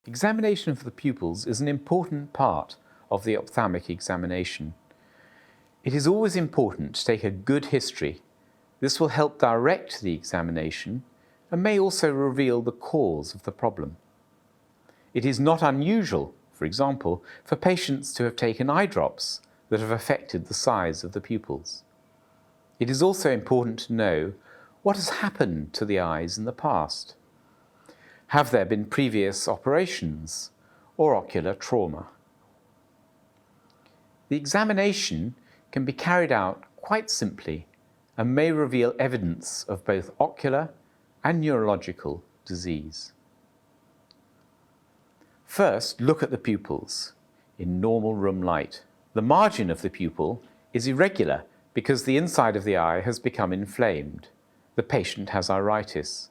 Examination of the pupils is an important part of the ophthalmic examination. It is always important to take a good history. This will help direct the examination and may also reveal the cause of the problem. It is not unusual, for example, for patients to have taken eye drops that have affected the size of the pupils. It is also important to know what has happened to the eyes in the past. Have there been previous operations or ocular trauma? The examination can be carried out quite simply and may reveal evidence of both ocular and neurological disease. First, look at the pupils in normal room light. The margin of the pupil is irregular because the inside of the eye has become inflamed. The patient has iritis.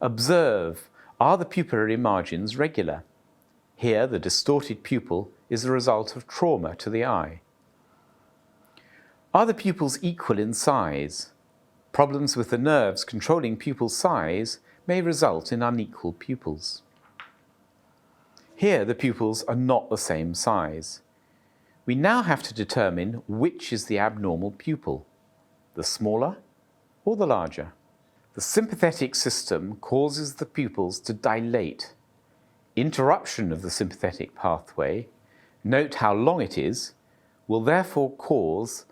Observe, are the pupillary margins regular? Here, the distorted pupil is a result of trauma to the eye. Are the pupils equal in size? Problems with the nerves controlling pupil size may result in unequal pupils. Here, the pupils are not the same size. We now have to determine which is the abnormal pupil, the smaller or the larger. The sympathetic system causes the pupils to dilate. Interruption of the sympathetic pathway, note how long it is, will therefore cause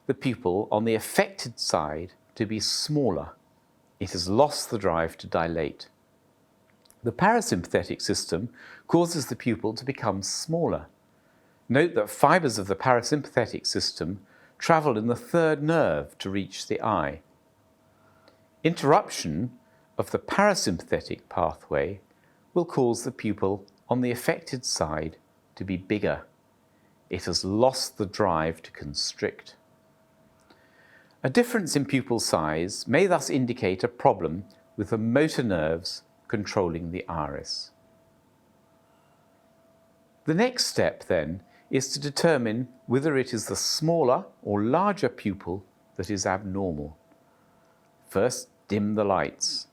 the pupil on the affected side to be smaller. It has lost the drive to dilate. The parasympathetic system causes the pupil to become smaller. Note that fibers of the parasympathetic system travel in the third nerve to reach the eye. Interruption of the parasympathetic pathway will cause the pupil on the affected side to be bigger. It has lost the drive to constrict. A difference in pupil size may thus indicate a problem with the motor nerves controlling the iris. The next step, then, is to determine whether it is the smaller or larger pupil that is abnormal. First, dim the lights.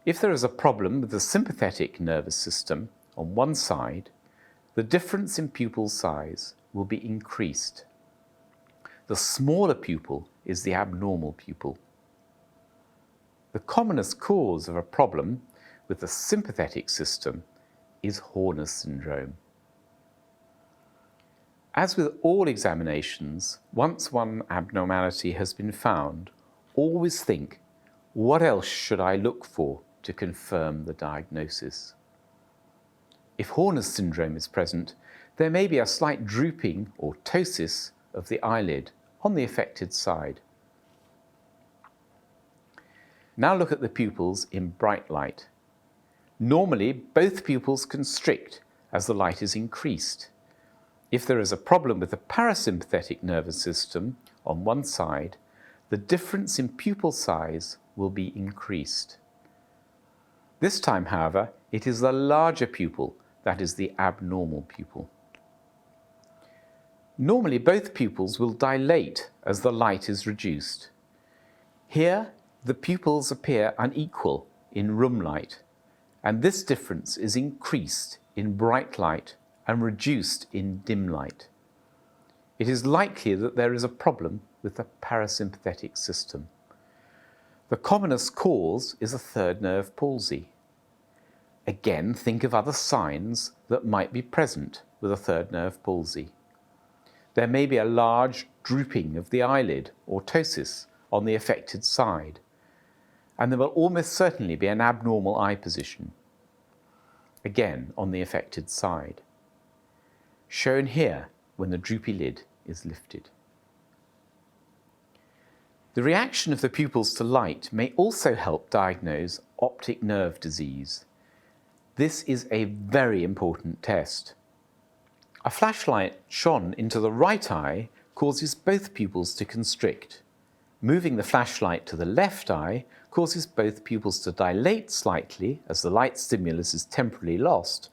If there is a problem with the sympathetic nervous system on one side, the difference in pupil size will be increased. The smaller pupil is the abnormal pupil. The commonest cause of a problem with the sympathetic system is Horner's syndrome. As with all examinations, once one abnormality has been found, always think, what else should I look for to confirm the diagnosis? If Horner's syndrome is present, there may be a slight drooping or ptosis of the eyelid on the affected side. Now look at the pupils in bright light. Normally, both pupils constrict as the light is increased. If there is a problem with the parasympathetic nervous system on one side, the difference in pupil size will be increased. This time, however, it is the larger pupil that is the abnormal pupil. Normally, both pupils will dilate as the light is reduced. Here, the pupils appear unequal in room light, and this difference is increased in bright light and reduced in dim light. It is likely that there is a problem with the parasympathetic system. The commonest cause is a third nerve palsy. Again, think of other signs that might be present with a third nerve palsy. There may be a large drooping of the eyelid or ptosis on the affected side, and there will almost certainly be an abnormal eye position, again on the affected side, shown here when the droopy lid is lifted. The reaction of the pupils to light may also help diagnose optic nerve disease. This is a very important test. A flashlight shone into the right eye causes both pupils to constrict. Moving the flashlight to the left eye causes both pupils to dilate slightly as the light stimulus is temporarily lost,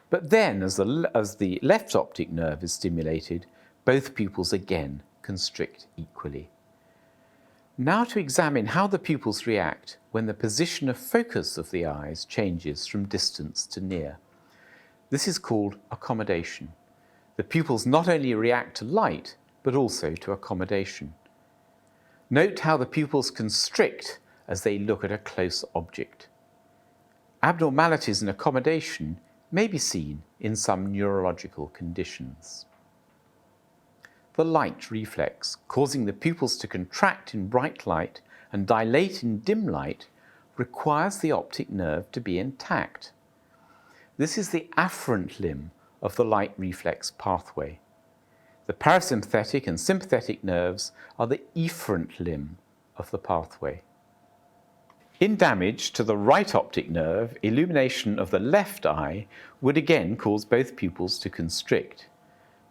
but then as the left optic nerve is stimulated, both pupils again constrict equally. Now to examine how the pupils react when the position of focus of the eyes changes from distance to near. This is called accommodation. The pupils not only react to light, but also to accommodation. Note how the pupils constrict as they look at a close object. Abnormalities in accommodation may be seen in some neurological conditions. The light reflex, causing the pupils to contract in bright light and dilate in dim light, requires the optic nerve to be intact. This is the afferent limb of the light reflex pathway. The parasympathetic and sympathetic nerves are the efferent limb of the pathway. In damage to the right optic nerve, illumination of the left eye would again cause both pupils to constrict.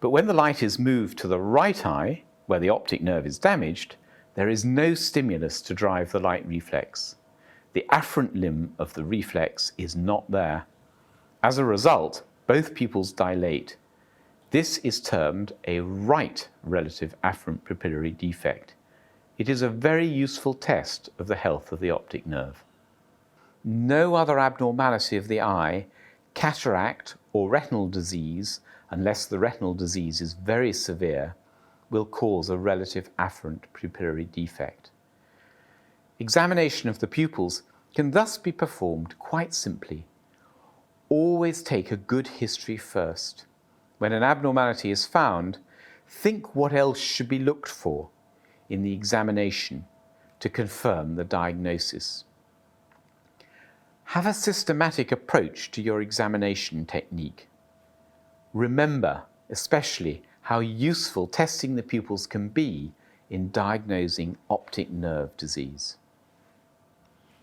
But when the light is moved to the right eye, where the optic nerve is damaged, there is no stimulus to drive the light reflex. The afferent limb of the reflex is not there. As a result, both pupils dilate. This is termed a right relative afferent pupillary defect. It is a very useful test of the health of the optic nerve. No other abnormality of the eye, cataract or retinal disease, unless the retinal disease is very severe, will cause a relative afferent pupillary defect. Examination of the pupils can thus be performed quite simply. Always take a good history first. When an abnormality is found, think what else should be looked for in the examination to confirm the diagnosis. Have a systematic approach to your examination technique. Remember, especially, how useful testing the pupils can be in diagnosing optic nerve disease.